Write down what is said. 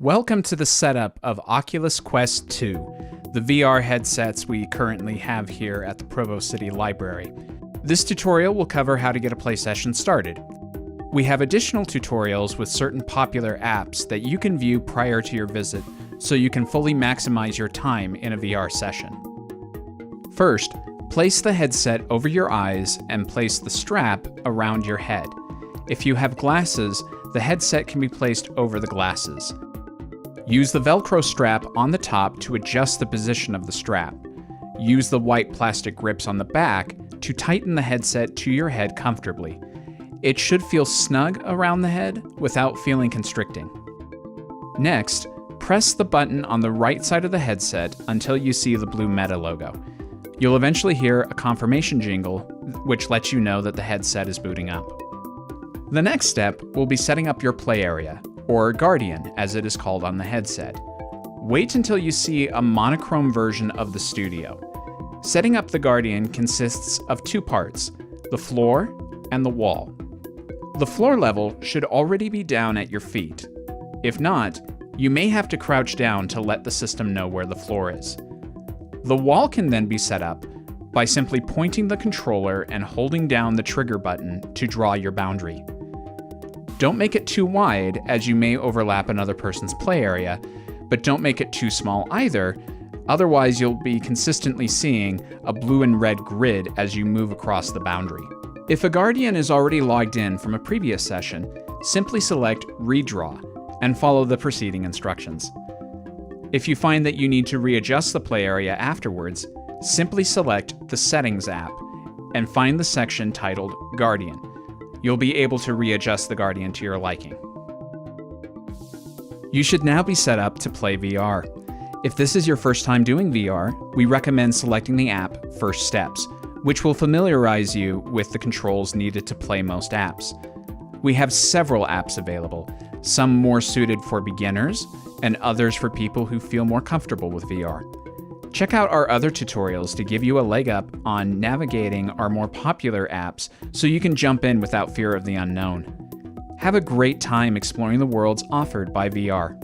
Welcome to the setup of Oculus Quest 2, the VR headsets we currently have here at the Provo City Library. This tutorial will cover how to get a play session started. We have additional tutorials with certain popular apps that you can view prior to your visit so you can fully maximize your time in a VR session. First, place the headset over your eyes and place the strap around your head. If you have glasses, the headset can be placed over the glasses. Use the Velcro strap on the top to adjust the position of the strap. Use the white plastic grips on the back to tighten the headset to your head comfortably. It should feel snug around the head without feeling constricting. Next, press the button on the right side of the headset until you see the blue Meta logo. You'll eventually hear a confirmation jingle, which lets you know that the headset is booting up. The next step will be setting up your play area, or Guardian as it is called on the headset. Wait until you see a monochrome version of the studio. Setting up the Guardian consists of two parts, the floor and the wall. The floor level should already be down at your feet. If not, you may have to crouch down to let the system know where the floor is. The wall can then be set up by simply pointing the controller and holding down the trigger button to draw your boundary. Don't make it too wide, as you may overlap another person's play area, but don't make it too small either, otherwise you'll be consistently seeing a blue and red grid as you move across the boundary. If a Guardian is already logged in from a previous session, simply select Redraw and follow the preceding instructions. If you find that you need to readjust the play area afterwards, simply select the Settings app and find the section titled Guardian. You'll be able to readjust the Guardian to your liking. You should now be set up to play VR. If this is your first time doing VR, we recommend selecting the app First Steps, which will familiarize you with the controls needed to play most apps. We have several apps available, some more suited for beginners, and others for people who feel more comfortable with VR. Check out our other tutorials to give you a leg up on navigating our more popular apps so you can jump in without fear of the unknown. Have a great time exploring the worlds offered by VR.